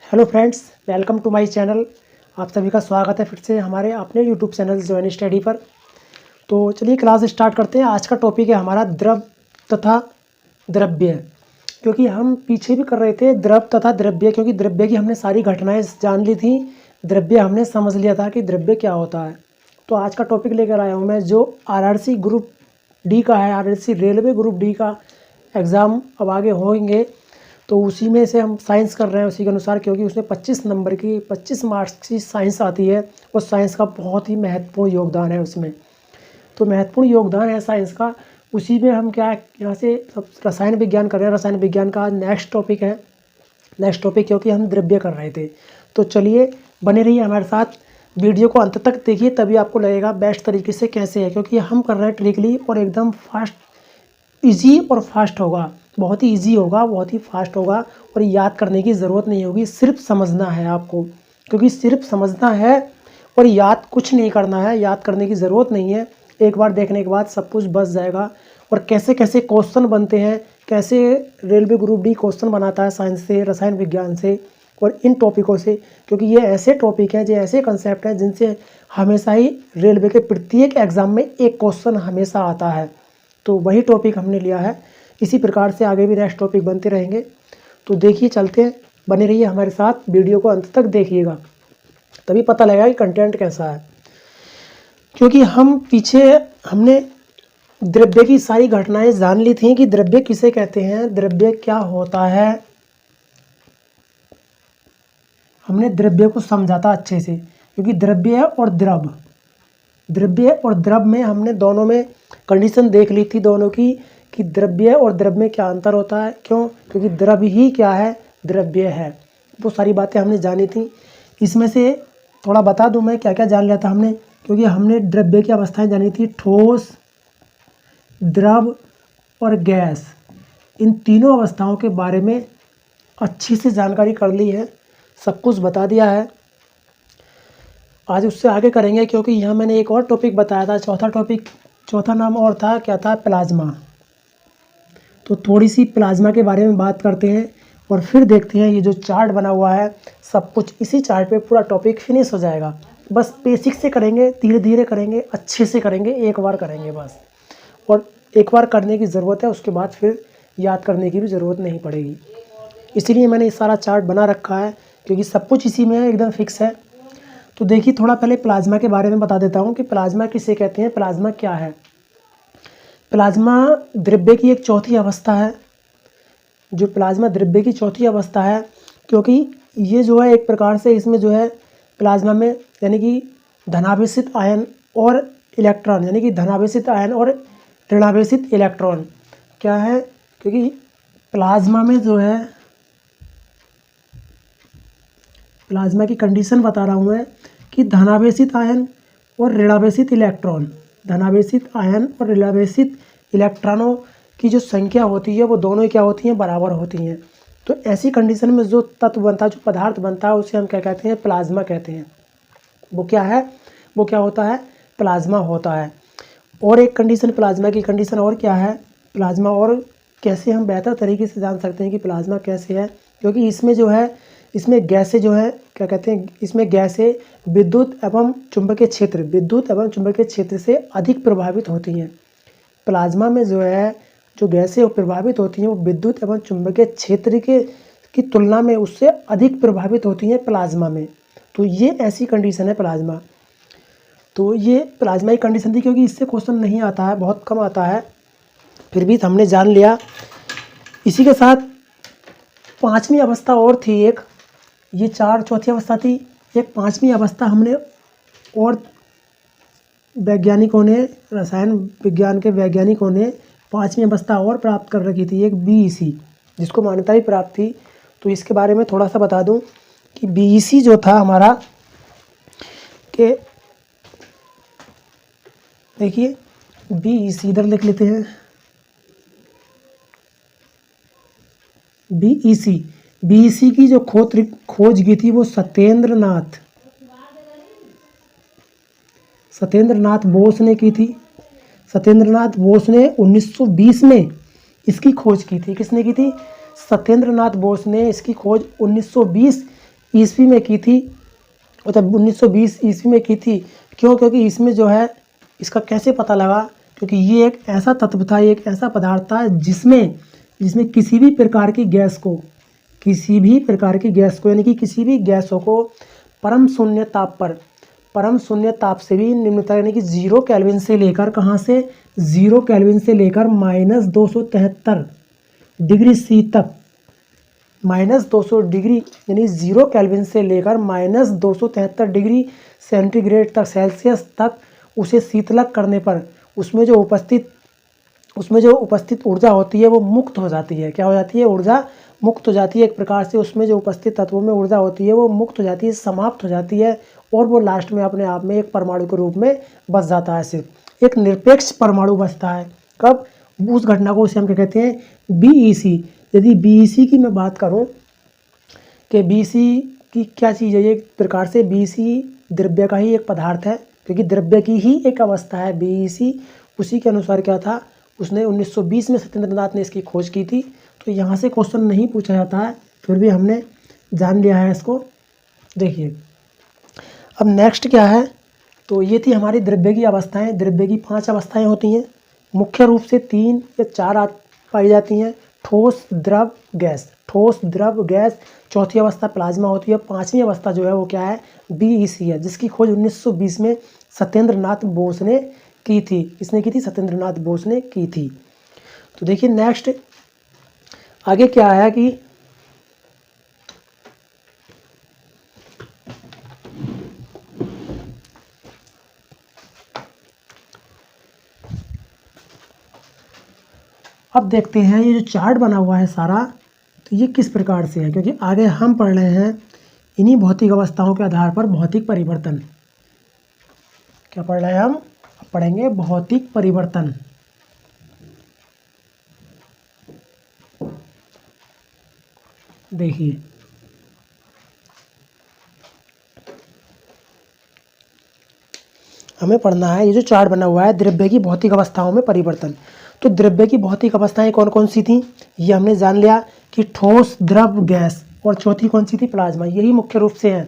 Hello friends, welcome to my channel. आप सभी का स्वागत है फिर से हमारे अपने यूट्यूब चैनल जॉइन स्टडी पर। तो चलिए क्लास स्टार्ट करते हैं। आज का टॉपिक है हमारा द्रव तथा द्रव्य। क्योंकि हम पीछे भी कर रहे थे द्रव तथा द्रव्य, क्योंकि द्रव्य की हमने सारी घटनाएं जान ली थी, द्रव्य हमने समझ लिया था कि द्रव्य क्या होता है। तो आज का टॉपिक लेकर आया हूँ मैं, जो आरआरसी ग्रुप डी का है, आरआरसी रेलवे ग्रुप डी का एग्ज़ाम अब आगे होंगे, तो उसी में से हम साइंस कर रहे हैं उसी के अनुसार, क्योंकि उसमें 25 मार्क्स की साइंस आती है और साइंस का बहुत ही महत्वपूर्ण योगदान है उसमें। तो महत्वपूर्ण योगदान है साइंस का, उसी में हम क्या यहाँ से रसायन विज्ञान कर रहे हैं। रसायन विज्ञान का नेक्स्ट टॉपिक है, क्योंकि हम द्रव्य कर रहे थे। तो चलिए बने रहिए हमारे साथ, वीडियो को अंत तक देखिए, तभी आपको लगेगा बेस्ट तरीके से कैसे है, क्योंकि हम कर रहे हैं ट्रिकली और एकदम फास्ट, इजी और फास्ट होगा। बहुत ही इजी होगा, बहुत ही फास्ट होगा, और याद करने की ज़रूरत नहीं होगी, सिर्फ समझना है आपको। क्योंकि सिर्फ समझना है और याद कुछ नहीं करना है, याद करने की ज़रूरत नहीं है। एक बार देखने के बाद सब कुछ बच जाएगा। और कैसे कैसे क्वेश्चन बनते हैं, कैसे रेलवे ग्रुप डी क्वेश्चन बनाता है साइंस से, रसायन विज्ञान से और इन टॉपिकों से, क्योंकि ये ऐसे टॉपिक हैं, ये ऐसे कंसेप्ट हैं जिनसे हमेशा ही रेलवे के प्रत्येक एग्ज़ाम में एक क्वेश्चन हमेशा आता है। तो वही टॉपिक हमने लिया है। इसी प्रकार से आगे भी नेक्स्ट टॉपिक बनते रहेंगे। तो देखिए, चलते हैं, बने रहिए हमारे साथ, वीडियो को अंत तक देखिएगा, तभी पता लगेगा कि कंटेंट कैसा है। क्योंकि हमने द्रव्य की सारी घटनाएं जान ली थी कि द्रव्य किसे कहते हैं, द्रव्य क्या होता है। हमने द्रव्य को समझा था अच्छे से, क्योंकि द्रव्य और द्रव में हमने दोनों में कंडीशन देख ली थी दोनों की, कि द्रव्य और द्रव में क्या अंतर होता है। क्यों? क्योंकि द्रव ही क्या है, द्रव्य है। वो सारी बातें हमने जानी थी। इसमें से थोड़ा बता दूं मैं क्या क्या जान लिया था हमने, क्योंकि हमने द्रव्य की अवस्थाएं जानी थी, ठोस, द्रव और गैस। इन तीनों अवस्थाओं के बारे में अच्छी से जानकारी कर ली है, सब कुछ बता दिया है। आज उससे आगे करेंगे, क्योंकि यहाँ मैंने एक और टॉपिक बताया था, चौथा नाम और था, क्या था, प्लाज्मा। तो थोड़ी सी प्लाज्मा के बारे में बात करते हैं और फिर देखते हैं। ये जो चार्ट बना हुआ है, सब कुछ इसी चार्ट पे पूरा टॉपिक फिनिश हो जाएगा। बस बेसिक से करेंगे, धीरे धीरे करेंगे, अच्छे से करेंगे, एक बार करेंगे बस। और एक बार करने की ज़रूरत है, उसके बाद फिर याद करने की भी ज़रूरत नहीं पड़ेगी। इसीलिए मैंने ये सारा चार्ट बना रखा है, क्योंकि सब कुछ इसी में है, एकदम फिक्स है। तो देखिए, थोड़ा पहले प्लाज्मा के बारे में बता देता हूँ कि प्लाज्मा किसे कहते हैं, प्लाज्मा क्या है। प्लाज्मा द्रव्य की एक चौथी अवस्था है, जो प्लाज्मा द्रव्य की चौथी अवस्था है। क्योंकि ये जो है एक प्रकार से, इसमें जो है प्लाज्मा में, यानी कि धनावेशित आयन और इलेक्ट्रॉन, यानी कि धनावेशित आयन और ऋणावेशित इलेक्ट्रॉन क्या है। क्योंकि प्लाज्मा में जो है, प्लाज्मा की कंडीशन बता रहा हूँ मैं, कि धनावेशित आयन और ऋणावेशित इलेक्ट्रॉन, धनावेशित आयन और ऋणावेशित इलेक्ट्रॉनों की जो संख्या होती है वो दोनों ही क्या होती हैं, बराबर होती हैं। तो ऐसी कंडीशन में जो तत्व बनता है, जो पदार्थ बनता है, उसे हम क्या कहते हैं, प्लाज्मा कहते हैं। वो क्या है, वो क्या होता है, प्लाज्मा होता है। और एक कंडीशन, प्लाज्मा की कंडीशन और क्या है, प्लाज्मा और कैसे हम बेहतर तरीके से जान सकते हैं कि प्लाज्मा कैसे है। क्योंकि इसमें जो है, इसमें गैसें जो है, क्या कहते हैं, इसमें गैसें विद्युत एवं चुंबकीय क्षेत्र से अधिक प्रभावित होती हैं। प्लाज्मा में जो है, जो गैसें प्रभावित होती हैं, वो विद्युत एवं चुंबकीय क्षेत्र की तुलना में उससे अधिक प्रभावित होती हैं प्लाज्मा में। तो ये ऐसी कंडीशन है प्लाज्मा। तो ये प्लाज्मा की कंडीशन थी, क्योंकि इससे क्वेश्चन नहीं आता है, बहुत कम आता है, फिर भी हमने जान लिया। इसी के साथ पाँचवीं अवस्था और थी एक, ये चौथी अवस्था थी, एक पाँचवीं अवस्था हमने और वैज्ञानिकों ने, रसायन विज्ञान के वैज्ञानिकों ने पाँचवीं अवस्था और प्राप्त कर रखी थी, एक बीईसी, जिसको मान्यता भी प्राप्त थी। तो इसके बारे में थोड़ा सा बता दूं कि बीईसी जो था हमारा, के देखिए बीईसी इधर लिख लेते हैं, बीईसी की जो खोज की थी वो सत्येंद्र नाथ बोस ने की थी। सत्येंद्र नाथ बोस ने 1920 में इसकी खोज की थी। किसने की थी? सत्येंद्र नाथ बोस ने इसकी खोज 1920 ईस्वी में की थी, मतलब 1920 ईस्वी में की थी। क्यों? क्योंकि इसमें जो है, इसका कैसे पता लगा? क्योंकि ये एक ऐसा तत्व था, ये एक ऐसा पदार्थ था जिसमें किसी भी प्रकार की गैस को, यानी कि किसी भी गैसों को परम शून्य ताप से भी निम्नतर, यानी कि 0 केल्विन से लेकर, कहाँ से? 0 केल्विन से लेकर -273 डिग्री सी तक, -200 डिग्री, यानी 0 केल्विन से लेकर -273 डिग्री सेंटीग्रेड तक, सेल्सियस तक उसे शीतलक करने पर उसमें जो उपस्थित ऊर्जा होती है वो मुक्त हो जाती है। क्या हो जाती है? ऊर्जा मुक्त हो जाती है। एक प्रकार से उसमें जो उपस्थित तत्वों में ऊर्जा होती है वो मुक्त हो जाती है, समाप्त हो जाती है, और वो लास्ट में अपने आप में एक परमाणु के रूप में बच जाता है। सिर्फ एक निरपेक्ष परमाणु बचता है। कब? उस घटना को उसे हम क्या कहते हैं? BEC। यदि BEC की मैं बात करूं कि BEC की क्या चीज़ है, ये एक प्रकार से BEC द्रव्य का ही एक पदार्थ है, क्योंकि द्रव्य की ही एक अवस्था है BEC। उसी के अनुसार क्या था, उसने 1920 में सत्येंद्रनाथ ने इसकी खोज की थी। तो यहाँ से क्वेश्चन नहीं पूछा जाता है, फिर भी हमने जान लिया है इसको। देखिए अब नेक्स्ट क्या है, तो ये थी हमारी द्रव्य की अवस्थाएं। द्रव्य की 5 अवस्थाएं होती हैं, मुख्य रूप से 3 या 4 पाई जाती हैं। ठोस, द्रव, गैस। ठोस, द्रव, गैस। चौथी अवस्था प्लाज्मा होती है। 5वीं अवस्था जो है वो क्या है? BEC है, जिसकी खोज 1920 में सत्येंद्रनाथ बोस ने की थी। किसने की थी? सत्येंद्रनाथ बोस ने की थी। तो देखिए नेक्स्ट आगे क्या आया कि अब देखते हैं ये जो चार्ट बना हुआ है सारा, तो ये किस प्रकार से है, क्योंकि आगे हम पढ़ रहे हैं इन्हीं भौतिक अवस्थाओं के आधार पर भौतिक परिवर्तन। क्या पढ़ रहे हैं हम? पढ़ेंगे भौतिक परिवर्तन। देखिए हमें पढ़ना है ये जो चार्ट बना हुआ है, द्रव्य की भौतिक अवस्थाओं में परिवर्तन। तो द्रव्य की भौतिक अवस्थाएं कौन कौन सी थी, ये हमने जान लिया कि ठोस, द्रव, गैस, और चौथी कौन सी थी? प्लाज्मा। यही मुख्य रूप से हैं,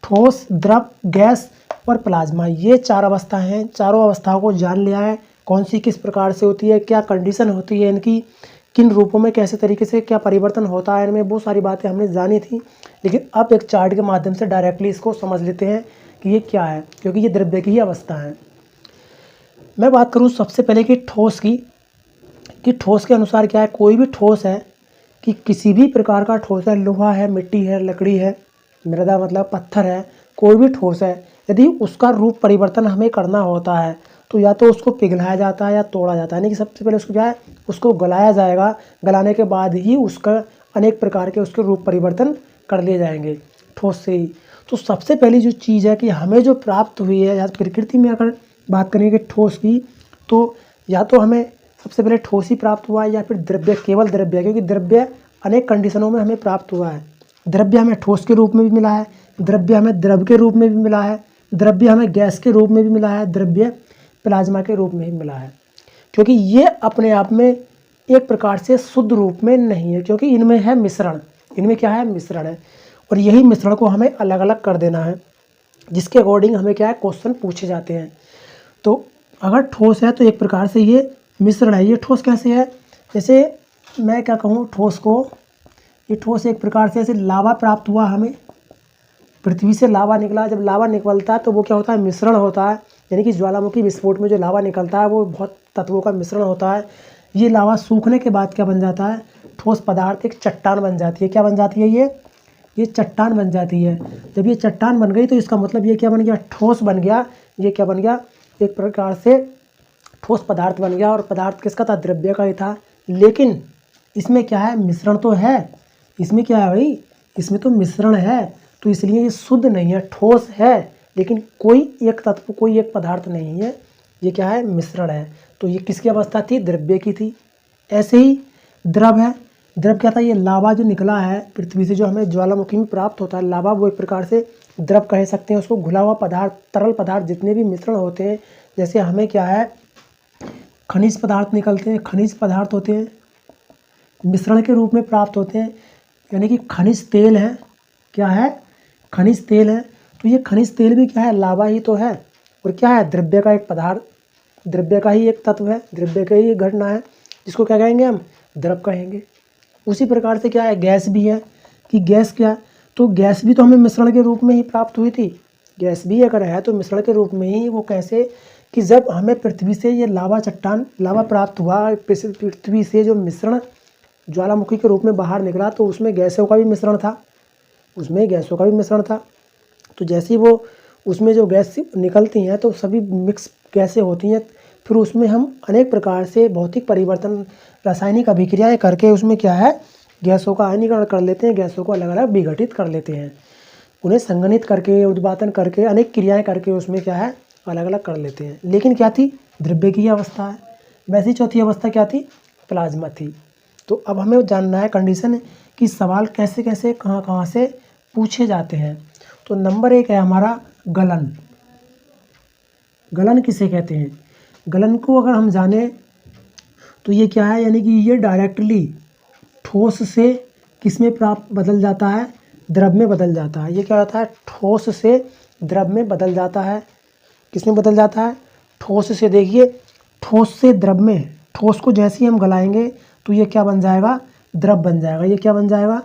ठोस, द्रव, गैस और प्लाज्मा। ये 4 अवस्था हैं। चारों अवस्थाओं को जान लिया है, कौन सी किस प्रकार से होती है, क्या कंडीशन होती है इनकी, किन रूपों में कैसे तरीके से क्या परिवर्तन होता है इनमें, बहुत सारी बातें हमने जानी थी। लेकिन अब एक चार्ट के माध्यम से डायरेक्टली इसको समझ लेते हैं कि ये क्या है, क्योंकि ये द्रव्य की ही अवस्था है। मैं बात करूँ सबसे पहले कि ठोस की, कि ठोस के अनुसार क्या है? कोई भी ठोस है, कि किसी भी प्रकार का ठोस है, लोहा है, मिट्टी है, लकड़ी है, मृदा मतलब पत्थर है, कोई भी ठोस है, यदि उसका रूप परिवर्तन हमें करना होता है तो या तो उसको पिघलाया जाता है या तोड़ा जाता है। यानी कि सबसे पहले उसको क्या है? उसको गलाया जाएगा, गलाने के बाद ही उसका अनेक प्रकार के उसके रूप परिवर्तन कर लिए जाएंगे ठोस से ही। तो सबसे पहली जो चीज़ है कि हमें जो प्राप्त हुई है, या प्रकृति में अगर बात करेंगे ठोस की, तो या तो हमें सबसे पहले ठोस ही प्राप्त हुआ है या फिर द्रव्य, केवल द्रव्य, क्योंकि द्रव्य अनेक कंडीशनों में हमें प्राप्त हुआ है। द्रव्य हमें ठोस के रूप में भी मिला है, द्रव्य हमें द्रव के रूप में भी मिला है, द्रव्य हमें गैस के रूप में भी मिला है, द्रव्य प्लाज्मा के रूप में भी मिला है। क्योंकि ये अपने आप में एक प्रकार से शुद्ध रूप में नहीं है, क्योंकि इनमें है मिश्रण। इनमें क्या है? मिश्रण है, और यही मिश्रण को हमें अलग अलग कर देना है, जिसके अकॉर्डिंग हमें क्या है? क्वेश्चन पूछे जाते हैं। तो अगर ठोस है तो एक प्रकार से ये मिश्रण है। ये ठोस कैसे है? जैसे मैं क्या कहूँ ठोस को, ये ठोस एक प्रकार से, जैसे लावा प्राप्त हुआ हमें, पृथ्वी से लावा निकला। जब लावा निकलता है तो वो क्या होता है? मिश्रण होता है। यानी कि ज्वालामुखी विस्फोट में जो लावा निकलता है वो बहुत तत्वों का मिश्रण होता है। ये लावा सूखने के बाद क्या बन जाता है? ठोस पदार्थ, एक चट्टान बन जाती है। क्या बन जाती है? ये चट्टान बन जाती है। जब ये चट्टान बन गई तो इसका मतलब ये क्या बन गया? ठोस बन गया। ये क्या बन गया? एक प्रकार से ठोस पदार्थ बन गया। और पदार्थ किसका था? द्रव्य का ही था। लेकिन इसमें क्या है? मिश्रण तो है। इसमें क्या है भाई? इसमें तो मिश्रण है, तो इसलिए ये शुद्ध नहीं है। ठोस है लेकिन कोई एक तत्व, कोई एक पदार्थ नहीं है। ये क्या है? मिश्रण है। तो ये किसकी अवस्था थी? द्रव्य की थी। ऐसे ही द्रव है। द्रव क्या था? ये लावा जो निकला है पृथ्वी से, जो हमें ज्वालामुखी में प्राप्त होता है लावा, वो एक प्रकार से द्रव कह सकते हैं उसको। घुला हुआ पदार्थ, तरल पदार्थ, जितने भी मिश्रण होते हैं, जैसे हमें क्या है? खनिज पदार्थ निकलते हैं, खनिज पदार्थ होते हैं, मिश्रण के रूप में प्राप्त होते हैं। यानी कि खनिज तेल है, क्या है? खनिज तेल है, तो ये खनिज तेल भी क्या है, लावा ही तो है, और क्या है, द्रव्य का एक पदार्थ, द्रव्य का ही एक तत्व है, द्रव्य का ही एक घटना है, जिसको क्या कहेंगे हम, द्रव कहेंगे। उसी प्रकार से क्या है, गैस भी है, कि गैस क्या, तो गैस भी तो हमें मिश्रण के रूप में ही प्राप्त हुई थी। गैस भी अगर है तो मिश्रण के रूप में ही, वो कैसे, कि जब हमें पृथ्वी से ये लावा चट्टान, लावा प्राप्त हुआ, पृथ्वी से जो मिश्रण ज्वालामुखी के रूप में बाहर निकला, तो उसमें गैसों का भी मिश्रण था, उसमें गैसों का भी मिश्रण था। तो जैसे ही वो उसमें जो गैस निकलती हैं तो सभी मिक्स गैसें होती हैं, फिर उसमें हम अनेक प्रकार से भौतिक परिवर्तन, रासायनिक अभिक्रियाएं करके उसमें क्या है, गैसों का आयनीकरण कर लेते हैं, गैसों को अलग अलग विघटित कर लेते हैं, उन्हें संघनित करके, उद्वातन करके, अनेक क्रियाएं करके उसमें क्या है, अलग अलग कर लेते हैं। लेकिन क्या थी, द्रव्य की अवस्था है। वैसी चौथी अवस्था क्या थी, प्लाज्मा थी। तो अब हमें जानना है कंडीशन कि सवाल कैसे कैसे कहाँ कहाँ से पूछे जाते हैं। तो नंबर 1 है हमारा गलन। गलन किसे कहते हैं, गलन को अगर हम जाने तो ये क्या है, यानी कि ये डायरेक्टली ठोस से किस में प्राप्त बदल जाता है, द्रव में बदल जाता है। ये क्या होता है, ठोस से द्रव में बदल जाता है। किस में बदल जाता है, ठोस से। देखिए, ठोस से द्रव में, ठोस को जैसे ही हम गलाएंगे तो ये क्या बन जाएगा, द्रव बन जाएगा। ये क्या बन जाएगा,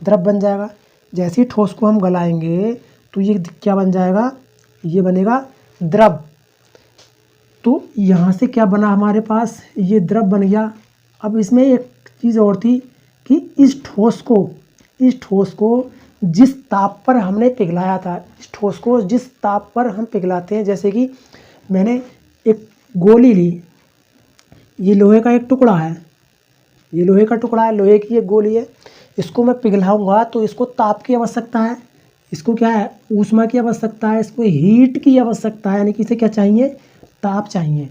द्रव बन जाएगा। जैसे ही ठोस को हम गलाएंगे तो ये क्या बन जाएगा, ये बनेगा द्रव। तो यहाँ से क्या बना हमारे पास, ये द्रव बन गया। अब इसमें एक चीज़ और थी कि इस ठोस को जिस ताप पर हमने पिघलाया था, इस ठोस को जिस ताप पर हम पिघलाते हैं, जैसे कि मैंने एक गोली ली, ये लोहे का एक टुकड़ा है, ये लोहे का टुकड़ा है, लोहे की एक गोली है, इसको मैं पिघलाऊंगा तो इसको ताप की आवश्यकता है, इसको क्या है, ऊष्मा की आवश्यकता है, इसको हीट की आवश्यकता है, यानी कि इसे क्या चाहिए, ताप चाहिए।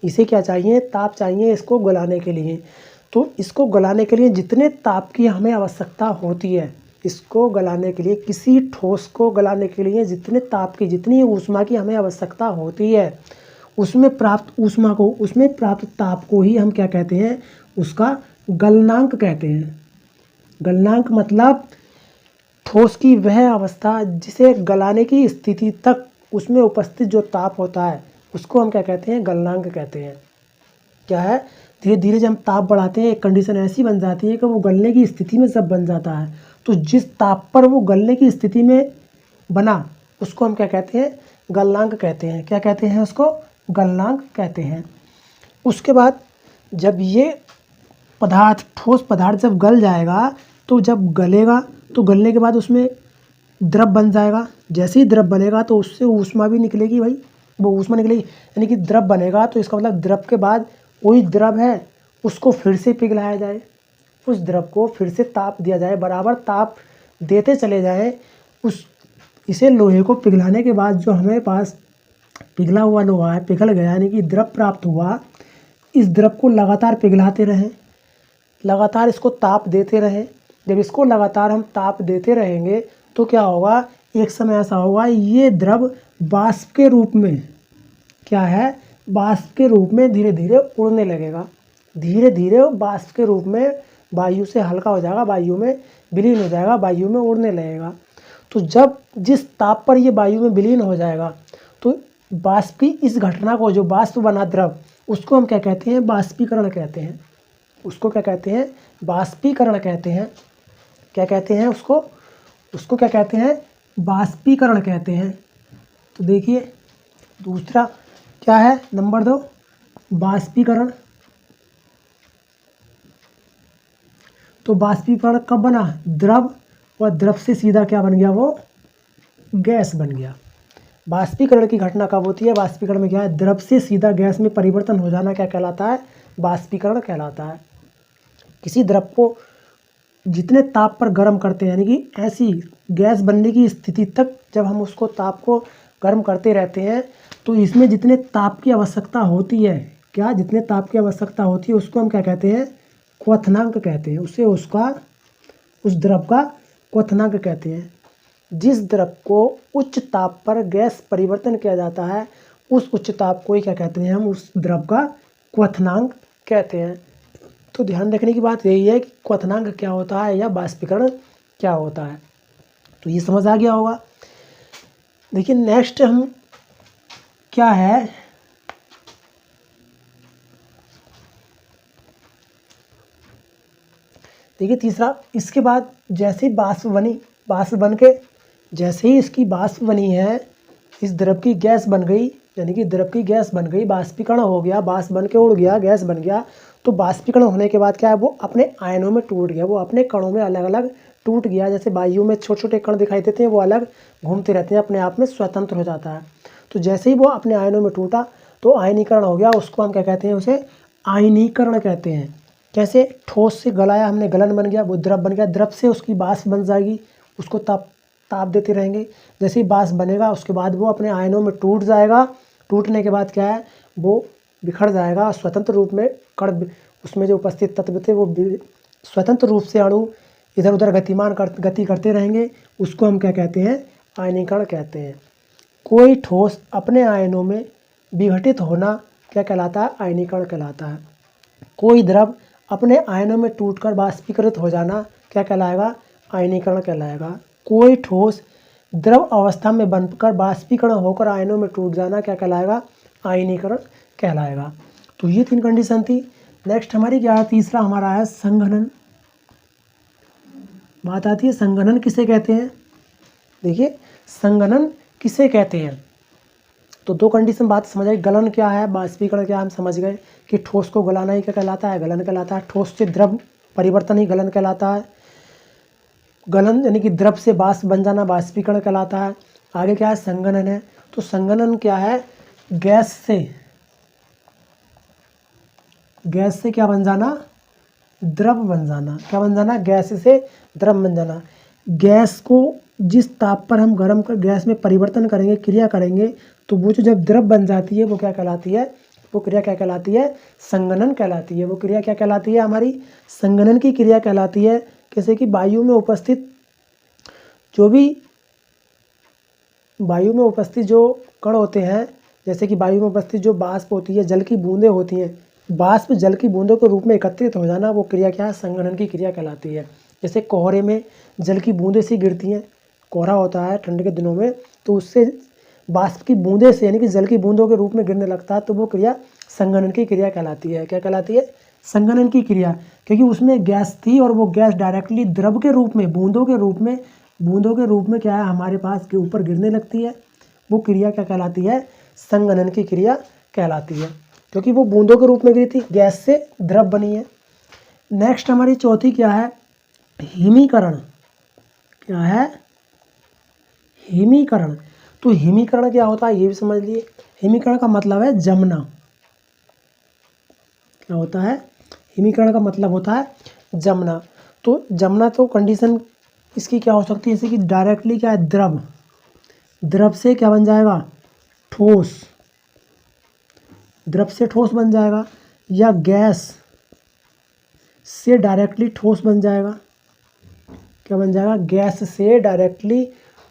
इसे क्या चाहिए, ताप चाहिए इसको गलाने के लिए। तो इसको गलाने के लिए जितने ताप की हमें आवश्यकता होती है, इसको गलाने के लिए, किसी ठोस को गलाने के लिए जितने ताप की, जितनी ऊष्मा की हमें आवश्यकता होती है, उसमें प्राप्त ऊष्मा को, उसमें प्राप्त ताप को ही हम क्या कहते हैं, उसका गलनांक कहते हैं। गलनांक मतलब ठोस की वह अवस्था जिसे गलाने की स्थिति तक उसमें उपस्थित जो ताप होता है, उसको हम क्या कहते हैं, गलनांक कहते हैं। क्या है, धीरे धीरे जब हम ताप बढ़ाते हैं, एक कंडीशन ऐसी बन जाती है कि वो गलने की स्थिति में जब बन जाता है, तो जिस ताप पर वो गलने की स्थिति में बना, उसको हम क्या कहते हैं, गलनांक कहते हैं। क्या कहते हैं उसको, गलनांक कहते हैं। उसके बाद जब ये पदार्थ, ठोस पदार्थ जब गल जाएगा, तो जब गलेगा तो गलने के बाद उसमें द्रव बन जाएगा। जैसे ही द्रव बनेगा तो उससे ऊष्मा भी निकलेगी भाई, वो ऊष्मा निकलेगी, यानी कि द्रव बनेगा। तो इसका मतलब द्रव के बाद कोई द्रव है उसको फिर से पिघलाया जाए, उस द्रव को फिर से ताप दिया जाए, बराबर ताप देते चले जाएं। इसे लोहे को पिघलाने के बाद जो हमें पास पिघला हुआ लोहा है, पिघल गया, यानी कि द्रव प्राप्त हुआ, इस द्रव को लगातार पिघलाते रहें, लगातार इसको ताप देते रहें। जब इसको लगातार हम ताप देते रहेंगे तो क्या होगा, एक समय ऐसा होगा ये द्रव वाष्प के रूप में, क्या है, वाष्प के रूप में धीरे धीरे उड़ने लगेगा। धीरे धीरे वाष्प के रूप में वायु से हल्का हो जाएगा, वायु में विलीन हो जाएगा, वायु में उड़ने लगेगा। तो जब जिस ताप पर ये वायु में विलीन हो जाएगा, तो वाष्प की इस घटना को, जो वाष्प बना द्रव, उसको हम क्या कहते हैं, वाष्पीकरण कहते हैं। उसको क्या कहते हैं, वाष्पीकरण कहते हैं। क्या कहते हैं उसको, उसको क्या कहते हैं, वाष्पीकरण कहते हैं। तो देखिए दूसरा क्या है, नंबर 2 वाष्पीकरण। तो वाष्पीकरण कब बना, द्रव, और द्रव से सीधा क्या बन गया, वो गैस बन गया। वाष्पीकरण की घटना कब होती है, वाष्पीकरण में क्या है, द्रव से सीधा गैस में परिवर्तन हो जाना क्या कहलाता है, वाष्पीकरण कहलाता है। किसी द्रव को जितने ताप पर गर्म करते हैं, यानी कि ऐसी गैस बनने की स्थिति तक जब हम उसको ताप को गर्म करते रहते हैं, तो इसमें जितने ताप की आवश्यकता होती है, क्या, जितने ताप की आवश्यकता होती है, उसको हम क्या कहते हैं, क्वथनांक कहते हैं। उसे उसका, उस द्रव का क्वथनांक कहते हैं। जिस द्रव को उच्च ताप पर गैस परिवर्तन किया जाता है, उस उच्च ताप को ही क्या कहते हैं, हम उस द्रव का क्वथनांक कहते हैं। तो ध्यान रखने की बात यही है कि क्वथनांक क्या होता है या वाष्पीकरण क्या होता है। तो ये समझ आ गया होगा। देखिए नेक्स्ट हम क्या है, देखिए तीसरा, इसके बाद जैसे ही बाष्प बनी, बाष्प बन के जैसे ही इसकी बाष्प बनी है, इस द्रव की गैस बन गई, यानी कि द्रव की गैस बन गई, बाष्पीकरण हो गया, बाष्प बन के उड़ गया, गैस बन गया। तो बाष्पीकरण होने के बाद क्या है, वो अपने आयनों में टूट गया, वो अपने कणों में अलग अलग टूट गया। जैसे वायु में छोटे छोटे कण दिखाई देते हैं, वो अलग घूमते रहते हैं, अपने आप में स्वतंत्र हो जाता है। तो जैसे ही वो अपने आयनों में टूटा तो आयनीकरण हो गया, उसको हम क्या कहते हैं, उसे आयनीकरण कहते हैं। कैसे, ठोस से गलाया हमने, गलन बन गया, वो द्रव बन गया, द्रव से उसकी बाष्प बन जाएगी, उसको ताप देते रहेंगे। जैसे ही बाष्प बनेगा उसके बाद वो अपने आयनों में टूट जाएगा, टूटने के बाद क्या है, वो बिखर जाएगा स्वतंत्र रूप में। कण उसमें जो उपस्थित तत्व थे वो स्वतंत्र रूप से अणु इधर उधर गति करते रहेंगे, उसको हम क्या कहते हैं, आयनीकरण कहते हैं। कोई ठोस अपने आयनों में विघटित होना क्या कहलाता है, आयनीकरण कहलाता है। कोई द्रव अपने आयनों में टूटकर बाष्पीकृत हो जाना क्या कहलाएगा, आयनीकरण कहलाएगा। कोई ठोस द्रव अवस्था में बनकर बाष्पीकरण होकर आयनों में टूट जाना क्या कहलाएगा, आयनीकरण कहलाएगा। तो ये 3 कंडीशन थी। नेक्स्ट हमारी क्या है, तीसरा हमारा है संघनन। बात आती है संघनन किसे कहते हैं। देखिए संघनन किसे कहते हैं, तो 2 कंडीशन बात समझ आई। गलन क्या है, बाष्पीकरण क्या है, हम समझ गए कि ठोस को गलाना ही क्या कहलाता है, गलन कहलाता है। ठोस से द्रव परिवर्तन ही गलन कहलाता है। गलन यानी कि द्रव से बाष्प बन जाना बाष्पीकरण कहलाता है। आगे क्या है, संघनन है। तो संघनन क्या है, गैस से क्या बन जाना, द्रव बन जाना। क्या बन जाना, गैस से द्रव बन जाना। गैस को जिस ताप पर हम गर्म कर गैस में परिवर्तन करेंगे, क्रिया करेंगे, तो वो जो जब द्रव बन जाती है वो क्या कहलाती है, वो क्रिया क्या कहलाती है, संघनन कहलाती है। वो क्रिया क्या कहलाती है, हमारी संघनन की क्रिया कहलाती है। जैसे कि वायु में उपस्थित जो कण होते हैं, जैसे कि वायु में उपस्थित जो बाष्प होती है, जल की बूंदें होती हैं, बाष्प जल की बूंदों के रूप में एकत्रित हो जाना, वो क्रिया क्या है, संघनन की क्रिया कहलाती है। जैसे कोहरे में जल की बूंदें सी गिरती हैं, कोहरा होता है ठंड के दिनों में, तो उससे बाष्प की बूंदें से यानी कि जल की बूंदों के रूप में गिरने लगता है, तो वो क्रिया संघनन की क्रिया कहलाती है। क्या कहलाती है, संघनन की क्रिया। क्योंकि उसमें गैस थी और वो गैस डायरेक्टली द्रव के रूप में, बूंदों के रूप में क्या है, हमारे पास के ऊपर गिरने लगती है। वो क्रिया क्या कहलाती है, संघनन की क्रिया कहलाती है, क्योंकि वो बूंदों के रूप में गिरी थी, गैस से द्रव बनी है। नेक्स्ट हमारी चौथी क्या है, हिमीकरण। क्या है, हिमीकरण। तो हिमीकरण क्या होता है ये भी समझ लिए। हिमीकरण का मतलब है जमना। क्या होता है, हिमीकरण का मतलब होता है जमना। तो जमना तो कंडीशन इसकी क्या हो सकती है, जैसे कि डायरेक्टली क्या है, द्रव से क्या बन जाएगा, ठोस, द्रव से ठोस बन जाएगा, या गैस से डायरेक्टली ठोस बन जाएगा। क्या बन जाएगा, गैस से डायरेक्टली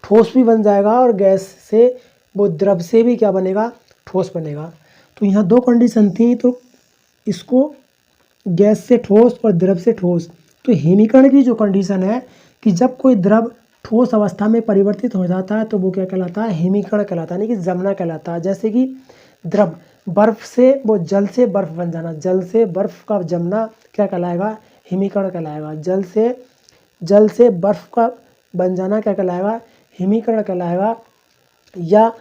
ठोस भी बन जाएगा, और गैस से वो द्रव से भी क्या बनेगा, ठोस बनेगा। तो यहाँ 2 कंडीशन थी, तो इसको गैस से ठोस और द्रव से ठोस। तो हिमीकरण की जो कंडीशन है कि जब कोई द्रव ठोस अवस्था में परिवर्तित हो जाता है तो वो क्या कहलाता है, हिमीकरण कहलाता है, यानी कि जमना कहलाता है। जैसे कि द्रव बर्फ से वो जल से बर्फ बन जाना, जल से बर्फ का जमना क्या कहलाएगा, हिमीकरण कहलाएगा। जल से बर्फ का बन जाना क्या कहलाएगा, हिमीकरण कहलाएगा। या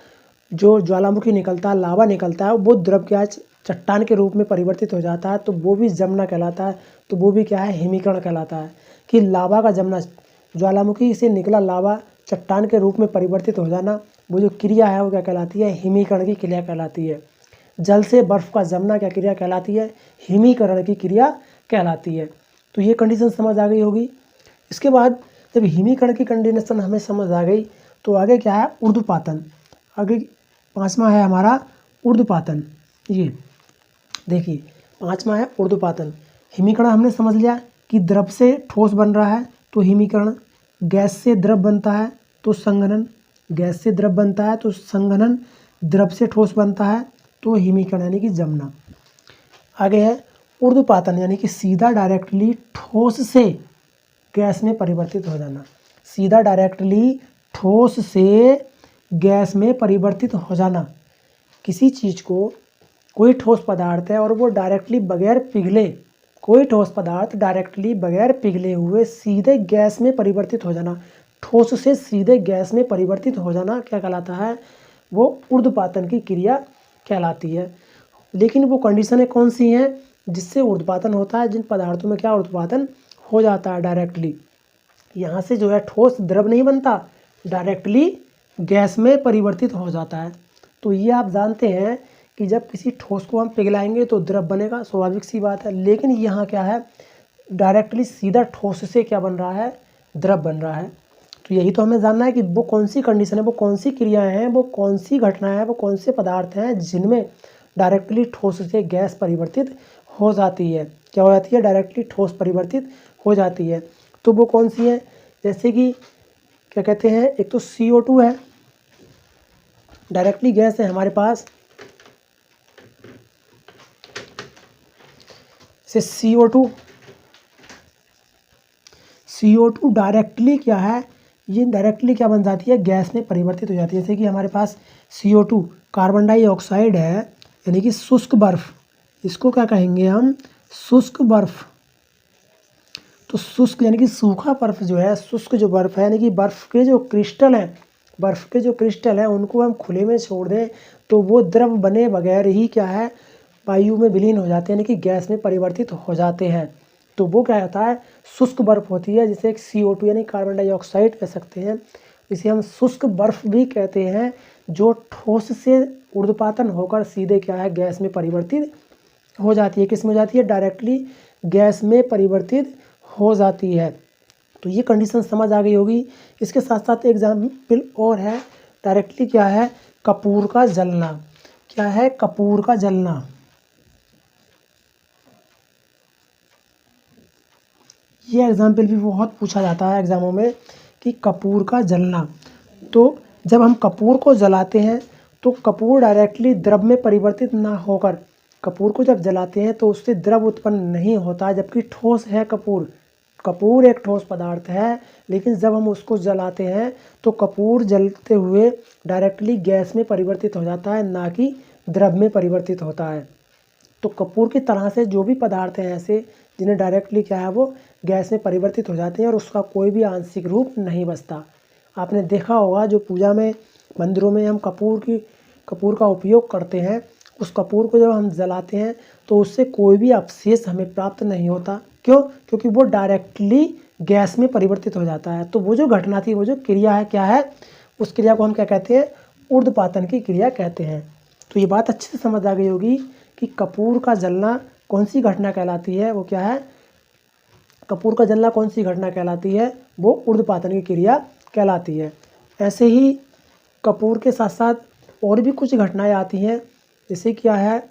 जो ज्वालामुखी निकलता है, लावा निकलता है, वो द्रव क्या चट्टान के रूप में परिवर्तित हो जाता है, तो वो भी जमना कहलाता है। तो वो भी क्या है, हिमीकरण कहलाता है। कि लावा का जमना, ज्वालामुखी से निकला लावा चट्टान के रूप में परिवर्तित हो जाना, वो जो क्रिया है वो क्या कहलाती है, हिमीकरण की क्रिया कहलाती है। जल से बर्फ का जमना क्या क्रिया कहलाती है, हिमीकरण की क्रिया कहलाती है। तो ये कंडीशन समझ आ गई होगी। इसके बाद जब हिमीकरण की कंडीशन हमें समझ आ गई तो आगे क्या है, ऊर्ध्वपातन। आगे 5वां है हमारा ऊर्ध्वपातन। ये देखिए 5वां है ऊर्ध्वपातन। हिमीकरण हमने समझ लिया कि द्रव से ठोस बन रहा है तो हिमीकरण, गैस से द्रव बनता है तो संघनन, गैस से द्रव बनता है तो संघनन, द्रव से ठोस बनता है तो हिमीकरण यानी कि जमना। आगे है ऊर्ध्वपातन, यानी कि सीधा डायरेक्टली ठोस से गैस में परिवर्तित हो जाना। सीधा डायरेक्टली ठोस से गैस में परिवर्तित हो जाना। किसी चीज़ को, कोई ठोस पदार्थ है और वो डायरेक्टली बगैर पिघले, कोई ठोस पदार्थ डायरेक्टली बगैर पिघले हुए सीधे गैस में परिवर्तित हो जाना, ठोस से सीधे गैस में परिवर्तित हो जाना क्या कहलाता है? वो ऊर्ध्वपातन की क्रिया कहलाती है। लेकिन वो कंडीशनें कौन सी हैं जिससे ऊर्ध्वपातन होता है? जिन पदार्थों में क्या ऊर्ध्वपातन हो जाता है डायरेक्टली, यहाँ से जो है ठोस द्रव नहीं बनता, डायरेक्टली गैस में परिवर्तित हो जाता है। तो ये आप जानते हैं कि जब किसी ठोस को हम पिघलाएंगे तो द्रव बनेगा, स्वाभाविक सी बात है। लेकिन यहाँ क्या है, डायरेक्टली सीधा ठोस से क्या बन रहा है? द्रव बन रहा है। तो यही तो हमें जानना है कि वो कौन सी कंडीशन है, वो कौन सी क्रियाएं हैं, वो कौन सी घटनाएं हैं, वो कौन से पदार्थ हैं जिनमें डायरेक्टली ठोस से गैस परिवर्तित हो जाती है। क्या हो जाती है? डायरेक्टली ठोस परिवर्तित हो जाती है। तो वो कौन सी है? जैसे कि क्या कहते हैं, एक तो CO2 है, डायरेक्टली गैस है हमारे पास, से CO2 डायरेक्टली क्या है, ये डायरेक्टली क्या बन जाती है? गैस में परिवर्तित हो जाती है। जैसे कि हमारे पास CO2 कार्बन डाइऑक्साइड है, यानी कि शुष्क बर्फ, इसको क्या कहेंगे हम? शुष्क बर्फ। तो शुष्क यानी कि सूखा बर्फ जो है, शुष्क जो बर्फ है, यानी कि बर्फ के जो क्रिस्टल हैं, उनको हम खुले में छोड़ दें तो वो द्रव बने बगैर ही क्या है? वायु में विलीन हो जाते हैं, यानी कि गैस में परिवर्तित हो जाते हैं। तो वो क्या होता है? शुष्क बर्फ होती है, जिसे एक CO2 यानी कार्बन डाइऑक्साइड कह सकते हैं। इसे हम शुष्क बर्फ भी कहते हैं, जो ठोस से ऊर्ध्वपातन होकर सीधे क्या है? गैस में परिवर्तित हो जाती है। किस में हो जाती है? डायरेक्टली गैस में परिवर्तित हो जाती है। तो ये कंडीशन समझ आ गई होगी। इसके साथ साथ एग्जाम्पल और है, डायरेक्टली क्या है? कपूर का जलना। क्या है? कपूर का जलना। ये एग्जाम्पल भी बहुत पूछा जाता है एग्जामों में कि कपूर का जलना। तो जब हम कपूर को जलाते हैं तो कपूर डायरेक्टली द्रव में परिवर्तित ना होकर, कपूर को जब जलाते हैं तो उससे द्रव उत्पन्न नहीं होता, जबकि ठोस है कपूर एक ठोस पदार्थ है। लेकिन जब हम उसको जलाते हैं तो कपूर जलते हुए डायरेक्टली गैस में परिवर्तित हो जाता है, ना कि द्रव में परिवर्तित होता है। तो कपूर की तरह से जो भी पदार्थ हैं ऐसे, जिन्हें डायरेक्टली क्या है, वो गैस में परिवर्तित हो जाते हैं और उसका कोई भी आंशिक रूप नहीं बचता। आपने देखा होगा जो पूजा में, मंदिरों में हम कपूर का उपयोग करते हैं, उस कपूर को जब हम जलाते हैं तो उससे कोई भी अवशेष हमें प्राप्त नहीं होता। क्यों? क्योंकि वो डायरेक्टली गैस में परिवर्तित हो जाता है। तो वो जो घटना थी, वो जो क्रिया है, क्या है? उस क्रिया को हम क्या कहते हैं? ऊर्ध्वपातन की क्रिया कहते हैं। तो ये बात अच्छे से समझ आ गई होगी कि कपूर का जलना कौन सी घटना कहलाती है? वो क्या है? कपूर का जलना कौन सी घटना कहलाती है? वो ऊर्ध्वपातन की क्रिया कहलाती है। ऐसे ही कपूर के साथ साथ और भी कुछ घटनाएं आती हैं, जैसे क्या है?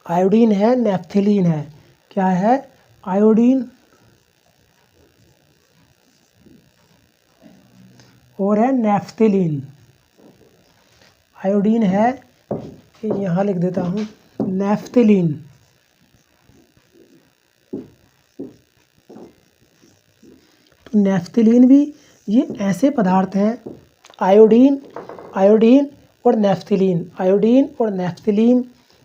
आयोडीन है, नेफ्थलीन है। क्या है? आयोडीन और है नेफ्थलीन। आयोडीन है, यहाँ लिख देता हूँ, नेफ्थलीन। तो नेफ्थलीन भी ये ऐसे पदार्थ हैं, आयोडीन और नेफ्थलीन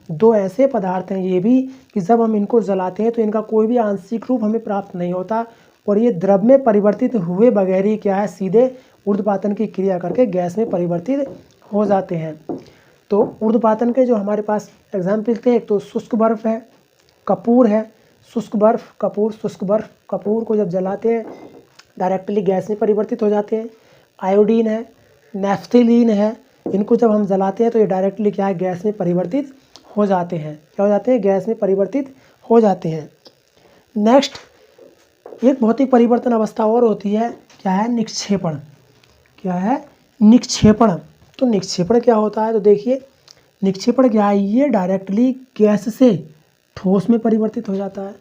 दो ऐसे पदार्थ हैं ये भी, कि जब हम इनको जलाते हैं तो इनका कोई भी आंशिक रूप हमें प्राप्त नहीं होता और ये द्रव में परिवर्तित हुए बगैर ही क्या है? सीधे ऊर्ध्वपातन की क्रिया करके गैस में परिवर्तित हो जाते हैं। तो ऊर्ध्वपातन के जो हमारे पास एग्जाम्पल थे, एक तो शुष्क बर्फ है, कपूर है, शुष्क बर्फ, कपूर, शुष्क बर्फ। कपूर को जब जलाते हैं डायरेक्टली गैस में परिवर्तित हो जाते हैं। आयोडीन है, नेफ्थलीन है, इनको जब हम जलाते हैं तो ये डायरेक्टली क्या है? गैस में परिवर्तित हो जाते हैं। क्या हो जाते हैं? गैस में परिवर्तित हो जाते हैं। नेक्स्ट, एक भौतिक परिवर्तन अवस्था और होती है, क्या है? निक्षेपण। क्या है? निक्षेपण। तो निक्षेपण क्या होता है? तो देखिए, निक्षेपण क्या है? ये डायरेक्टली गैस से ठोस में परिवर्तित हो जाता है।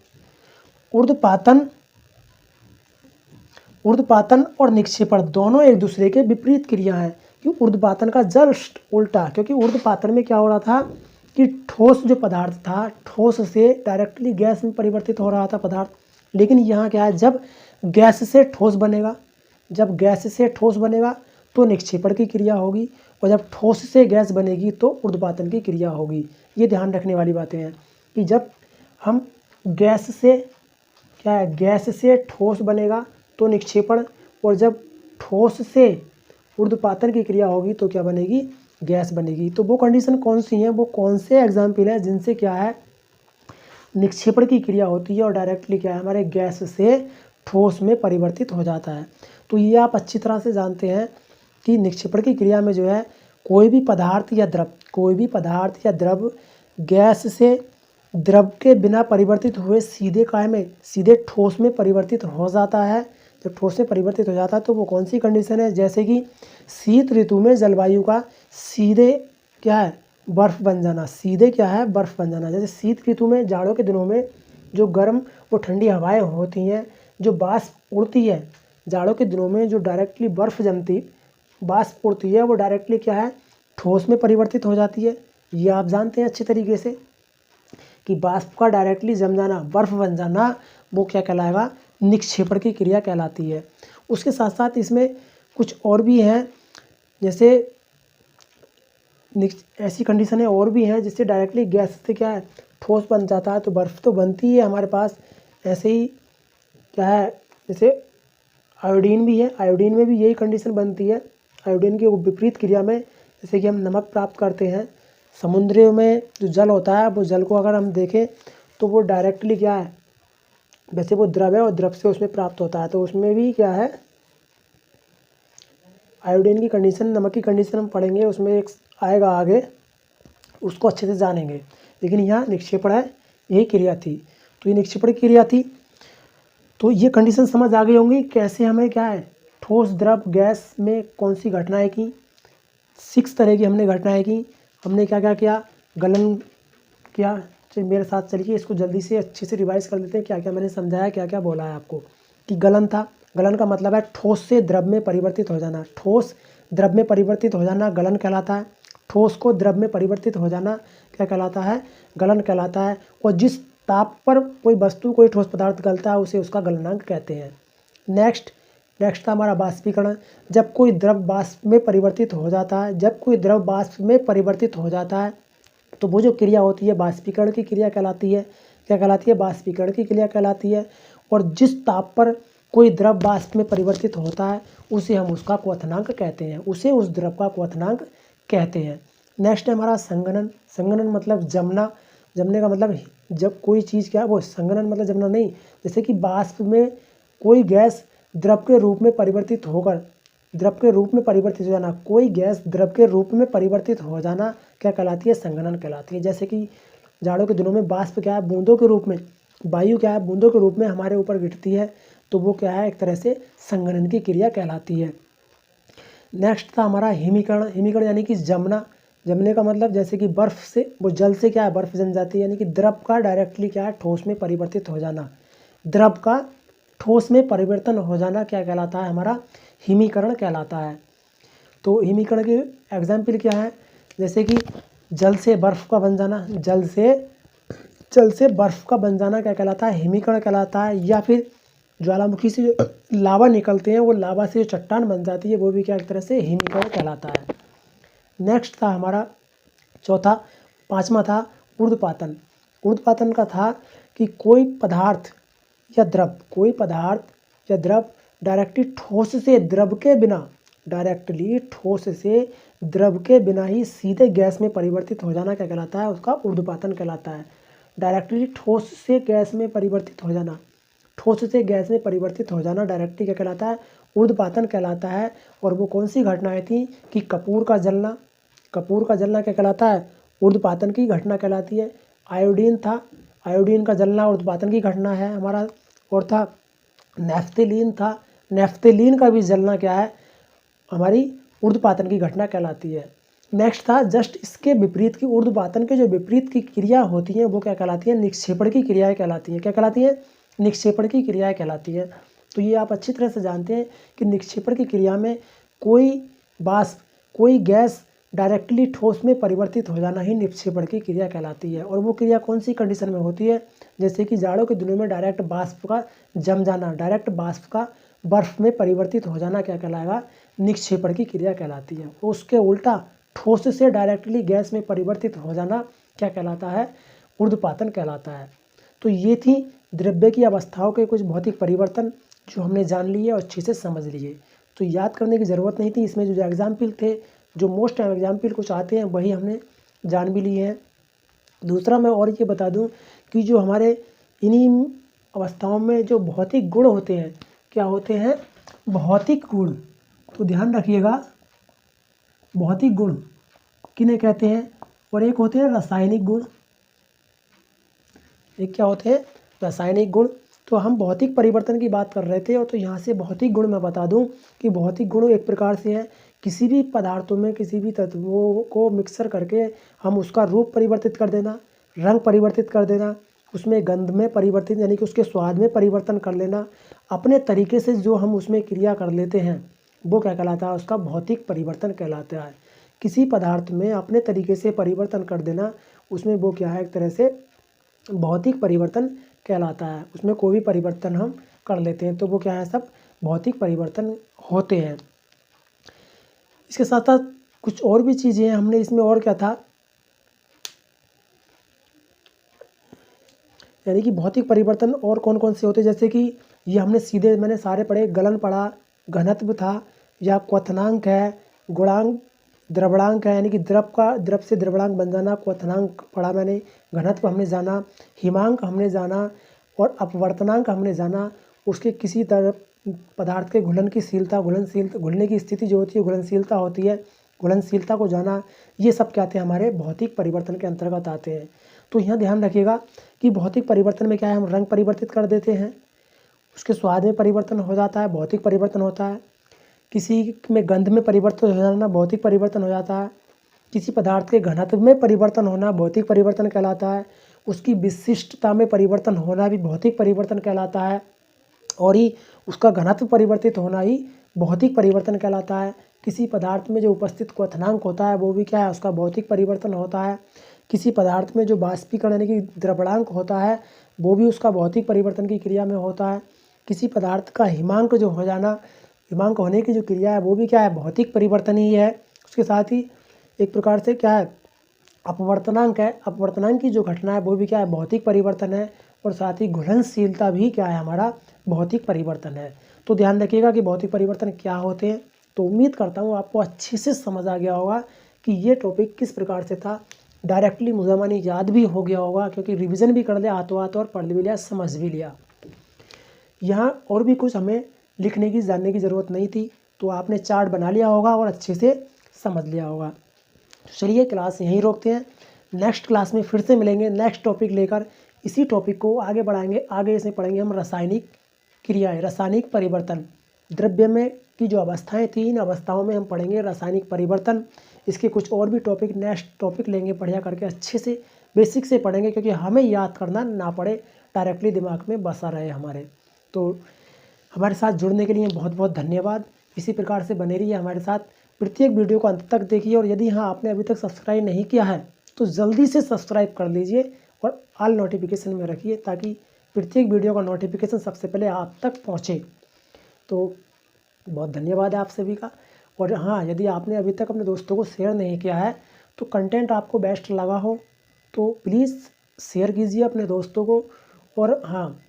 ऊर्ध्वपातन और निक्षेपण दोनों एक दूसरे के विपरीत क्रिया हैं। कि ऊर्ध्वपातन का जस्ट उल्टा, क्योंकि ऊर्ध्वपातन में क्या हो रहा था कि ठोस जो पदार्थ था, ठोस से डायरेक्टली गैस में परिवर्तित हो रहा था पदार्थ। लेकिन यहाँ क्या है? जब गैस से ठोस बनेगा, जब गैस से ठोस बनेगा तो निक्षेपण की क्रिया होगी, और जब ठोस से गैस बनेगी तो ऊर्ध्वपातन की क्रिया होगी। ये ध्यान रखने वाली बातें हैं कि जब हम गैस से क्या है, गैस से ठोस बनेगा तो निक्षेपण, और जब ठोस से ऊर्ध्वपातन की क्रिया होगी तो क्या बनेगी, गैस बनेगी। तो वो कंडीशन कौन सी हैं, वो कौन से एग्जाम्पल हैं जिनसे क्या है, निक्षेपण की क्रिया होती है और डायरेक्टली क्या है, हमारे गैस से ठोस में परिवर्तित हो जाता है। तो ये आप अच्छी तरह से जानते हैं कि निक्षेपण की क्रिया में जो है कोई भी पदार्थ या द्रव गैस से द्रव के बिना परिवर्तित हुए सीधे ठोस में परिवर्तित हो जाता है। जब ठोस में परिवर्तित हो जाता है तो वो कौन सी कंडीशन है, जैसे कि शीत ऋतु में जलवायु का सीधे क्या है, बर्फ़ बन जाना, बर्फ़ बन जाना। जैसे शीत ऋतु में, जाड़ों के दिनों में जो गर्म वो ठंडी हवाएं होती हैं, जो वाष्प उड़ती है, जाड़ों के दिनों में जो डायरेक्टली वाष्प उड़ती है वो डायरेक्टली क्या है, ठोस में परिवर्तित हो जाती है। ये आप जानते हैं अच्छे तरीके से कि वाष्प का डायरेक्टली जम जाना, बर्फ़ बन जाना, वो क्या कहलाएगा, निक्षेपण की क्रिया कहलाती है। उसके साथ साथ इसमें कुछ और भी हैं, जैसे ऐसी कंडीशनें और भी हैं जिससे डायरेक्टली गैस से क्या है, ठोस बन जाता है। तो बर्फ़ तो बनती है हमारे पास, ऐसे ही क्या है, जैसे आयोडीन भी है, आयोडीन में भी यही कंडीशन बनती है। आयोडीन की विपरीत क्रिया में, जैसे कि हम नमक प्राप्त करते हैं समुद्र में, जो जल होता है वो जल को अगर हम देखें तो वो डायरेक्टली क्या है, वैसे वो द्रव है और द्रव से उसमें प्राप्त होता है, तो उसमें भी क्या है, आयोडीन की कंडीशन, नमक की कंडीशन हम पढ़ेंगे, उसमें एक आएगा आगे, उसको अच्छे से जानेंगे। लेकिन यहाँ निक्षेपण है, यही क्रिया थी, तो ये निक्षेपण की क्रिया थी। तो ये कंडीशन समझ आ गई होंगी कैसे हमें क्या है, ठोस द्रव गैस में कौन सी घटनाएं की, 6 तरह की हमने घटनाएं की। हमने क्या क्या किया, गलन किया। चलिए मेरे साथ चलिए, इसको जल्दी से अच्छे से रिवाइज कर लेते हैं, क्या क्या मैंने समझाया, क्या क्या बोला है आपको। कि गलन था, गलन का मतलब है ठोस से द्रव में परिवर्तित हो जाना, ठोस द्रव में परिवर्तित हो जाना गलन कहलाता है। ठोस को द्रव में परिवर्तित हो जाना क्या कहलाता है, गलन कहलाता है। और जिस ताप पर कोई वस्तु, कोई ठोस पदार्थ गलता है उसे उसका गलनांक कहते हैं। नेक्स्ट था हमारा वाष्पीकरण। जब कोई द्रव वाष्प में परिवर्तित हो जाता है, तो वो जो क्रिया होती है वाष्पीकरण की क्रिया कहलाती है। क्या कहलाती है, वाष्पीकरण की क्रिया कहलाती है। और जिस ताप पर कोई द्रव वाष्प में परिवर्तित होता है उसे हम उसका क्वथनांक कहते हैं, उसे उस द्रव का क्वथनांक कहते हैं। नेक्स्ट है हमारा संघनन। संघनन मतलब जमना, जमने का मतलब जब कोई चीज़ क्या है, वो संघनन मतलब जमना नहीं, जैसे कि वाष्प में कोई गैस द्रव के रूप में परिवर्तित होकर, द्रव के रूप में परिवर्तित हो जाना, कोई गैस द्रव के रूप में परिवर्तित हो जाना क्या कहलाती है, संघनन कहलाती है। जैसे कि जाड़ों के दिनों में वाष्प क्या है, बूंदों के रूप में, वायु क्या है, बूंदों के रूप में हमारे ऊपर गिरती है, तो वो क्या है, एक तरह से संघनन की क्रिया कहलाती है। नेक्स्ट था हमारा हिमीकरण। हिमीकरण यानी कि जमना, जमने का मतलब जैसे कि बर्फ़ से, वो जल से क्या है, बर्फ़ जम जाती है, यानी कि द्रव का डायरेक्टली क्या है, ठोस में परिवर्तित हो जाना। द्रव का ठोस में परिवर्तन हो जाना क्या कहलाता है, हमारा हिमीकरण कहलाता है। तो हिमीकरण के एग्जाम्पल क्या है, जैसे कि जल से बर्फ़ का बन जाना, जल से बर्फ़ का बन जाना क्या कहलाता है, हिमीकरण कहलाता है। या फिर ज्वालामुखी से जो लावा निकलते हैं, वो लावा से जो चट्टान बन जाती है, वो भी क्या एक तरह से हिमीकरण कहलाता है। नेक्स्ट था हमारा पाँचवा था ऊर्ध्वपातन। ऊर्ध्वपातन का था कि कोई पदार्थ या द्रव डायरेक्टली ठोस से द्रव के बिना ही सीधे गैस में परिवर्तित हो जाना क्या कहलाता है, उसका ऊर्ध्वपातन कहलाता है। डायरेक्टली ठोस से गैस में परिवर्तित हो जाना, डायरेक्टली क्या कहलाता है, ऊर्ध्वपातन कहलाता है। और वो कौन सी घटनाएं थी कि कपूर का जलना क्या कहलाता है, ऊर्ध्वपातन की घटना कहलाती है। आयोडीन का जलना ऊर्ध्वपातन की घटना है हमारा। और था नेफ्थेलीन का भी जलना क्या है, हमारी ऊर्ध्वपातन की घटना कहलाती है। नेक्स्ट था जस्ट इसके विपरीत की, ऊर्ध्वपातन के जो विपरीत की क्रिया होती हैं वो क्या कहलाती है, निक्षेपण की क्रियाएं कहलाती हैं। क्या कहलाती है, निक्षेपण की क्रियाएं कहलाती है। तो ये आप अच्छी तरह से जानते हैं कि निक्षेपण की क्रिया में कोई गैस डायरेक्टली ठोस में परिवर्तित हो जाना ही निक्षेपण की क्रिया कहलाती है। और वो क्रिया कौन सी कंडीशन में होती है, जैसे कि जाड़ों के दिनों में डायरेक्ट वाष्प का बर्फ में परिवर्तित हो जाना क्या कहलाएगा, निक्षेपण की क्रिया कहलाती है। उसके उल्टा ठोस से डायरेक्टली गैस में परिवर्तित हो जाना क्या कहलाता है, ऊर्ध्वपातन कहलाता है। तो ये थी द्रव्य की अवस्थाओं के कुछ भौतिक परिवर्तन जो हमने जान लिए और अच्छे से समझ लिए। तो याद करने की ज़रूरत नहीं थी, इसमें जो एग्जाम्पल थे, जो मोस्ट एग्जाम्पल कुछ आते हैं वही हमने जान भी लिए हैं। दूसरा मैं और ये बता दूं कि जो हमारे इन्हीं अवस्थाओं में जो भौतिक गुण होते हैं, क्या होते हैं, भौतिक गुण। तो ध्यान रखिएगा, भौतिक गुण किन्हें कहते हैं, और एक होते हैं रासायनिक गुण। एक क्या होते हैं, रासायनिक गुण। तो हम भौतिक परिवर्तन की बात कर रहे थे, और तो यहाँ से भौतिक गुण मैं बता दूं कि भौतिक गुण एक प्रकार से है किसी भी पदार्थों में किसी भी तत्वों को मिक्सर करके हम उसका रूप परिवर्तित कर देना, रंग परिवर्तित कर देना, उसमें गंध में परिवर्तित यानी कि उसके स्वाद में परिवर्तन कर लेना, अपने तरीके से जो हम उसमें क्रिया कर लेते हैं वो क्या कहलाता है, उसका भौतिक परिवर्तन कहलाता है। किसी पदार्थ में अपने तरीके से परिवर्तन कर देना, उसमें वो क्या है, एक तरह से भौतिक परिवर्तन कहलाता है। उसमें कोई भी परिवर्तन हम कर लेते हैं तो वो क्या है, सब भौतिक परिवर्तन होते हैं। इसके साथ साथ कुछ और भी चीज़ें हैं हमने इसमें, और क्या था, यानी कि भौतिक परिवर्तन और कौन कौन से होते हैं, जैसे कि ये हमने सीधे मैंने सारे पढ़े, गलन पढ़ा, घनत्व था, या क्वथनांक है, गुणांक, द्रवणांक है, यानी कि द्रव से द्रवणांक बन जाना, क्वथनांक पढ़ा मैंने, घनत्व हमने जाना, हिमांक हमने जाना, और अपवर्तनांक हमने जाना। उसके किसी तरह पदार्थ के घुलने की स्थिति जो होती है, घुलनशीलता होती है, घुलनशीलता को जाना। ये सब क्या आते हैं, हमारे भौतिक परिवर्तन के अंतर्गत आते हैं। तो यहाँ ध्यान रखिएगा कि भौतिक परिवर्तन में क्या है, हम रंग परिवर्तित कर देते हैं, उसके स्वाद में परिवर्तन हो जाता है, भौतिक परिवर्तन होता है। किसी में गंध में परिवर्तन हो जाना, भौतिक परिवर्तन हो जाता है। किसी पदार्थ के घनत्व में परिवर्तन होना भौतिक परिवर्तन कहलाता है। उसकी विशिष्टता में परिवर्तन होना भी भौतिक परिवर्तन कहलाता है, और ही उसका घनत्व परिवर्तित होना ही भौतिक परिवर्तन कहलाता है। किसी पदार्थ में जो उपस्थित क्वथनांक होता है वो भी क्या है, उसका भौतिक परिवर्तन होता है। किसी पदार्थ में जो बाष्पीकरण यानी कि द्रवणांक होता है वो भी उसका भौतिक परिवर्तन की क्रिया में होता है। किसी पदार्थ का हिमांक जो हो जाना, हिमांक होने की जो क्रिया है वो भी क्या है, भौतिक परिवर्तन ही है। उसके साथ ही एक प्रकार से क्या है, अपवर्तनांक है, अपवर्तनांक की जो घटना है वो भी क्या है, भौतिक परिवर्तन है। और साथ ही घुलनशीलता भी क्या है, हमारा भौतिक परिवर्तन है। तो ध्यान रखिएगा कि भौतिक परिवर्तन क्या होते हैं। तो उम्मीद करता हूँ आपको अच्छे से समझ आ गया होगा कि ये टॉपिक किस प्रकार से था। डायरेक्टली मुझे मानी याद भी हो गया होगा, क्योंकि रिवीजन भी कर लिया हाथों हाथ और पढ़ भी लिया, समझ भी लिया। यहाँ और भी कुछ हमें लिखने की जानने की ज़रूरत नहीं थी, तो आपने चार्ट बना लिया होगा और अच्छे से समझ लिया होगा। चलिए क्लास यहीं रोकते हैं, नेक्स्ट क्लास में फिर से मिलेंगे नेक्स्ट टॉपिक लेकर। इसी टॉपिक को आगे बढ़ाएंगे, आगे इसे पढ़ेंगे हम रासायनिक क्रियाएं, रासायनिक परिवर्तन। द्रव्य में की जो अवस्थाएं थी, इन अवस्थाओं में हम पढ़ेंगे रासायनिक परिवर्तन। इसके कुछ और भी टॉपिक नेक्स्ट टॉपिक लेंगे, बढ़िया करके अच्छे से बेसिक से पढ़ेंगे, क्योंकि हमें याद करना ना पड़े, डायरेक्टली दिमाग में बसा रहे हमारे। तो हमारे साथ जुड़ने के लिए बहुत बहुत धन्यवाद। इसी प्रकार से बने रहिए हमारे साथ, प्रत्येक वीडियो को अंत तक देखिए। और यदि हाँ आपने अभी तक सब्सक्राइब नहीं किया है तो जल्दी से सब्सक्राइब कर लीजिए और ऑल नोटिफिकेशन में रखिए, ताकि प्रत्येक वीडियो का नोटिफिकेशन सबसे पहले आप तक पहुँचे। तो बहुत धन्यवाद है आप सभी का। और हाँ, यदि आपने अभी तक अपने दोस्तों को शेयर नहीं किया है, तो कंटेंट आपको बेस्ट लगा हो तो प्लीज़ शेयर कीजिए अपने दोस्तों को। और हाँ,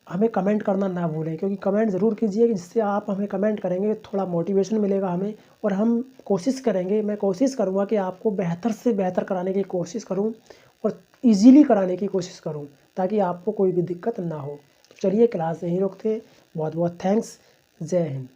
हमें कमेंट करना ना भूलें, क्योंकि कमेंट ज़रूर कीजिए, जिससे आप हमें कमेंट करेंगे थोड़ा मोटिवेशन मिलेगा हमें। और हम कोशिश करेंगे, मैं कोशिश करूँगा कि आपको बेहतर से बेहतर कराने की कोशिश करूँ और ईज़िली कराने की कोशिश करूँ, ताकि आपको कोई भी दिक्कत ना हो। तो चलिए क्लास यहीं रोकते हैं। बहुत बहुत थैंक्स। जय हिंद।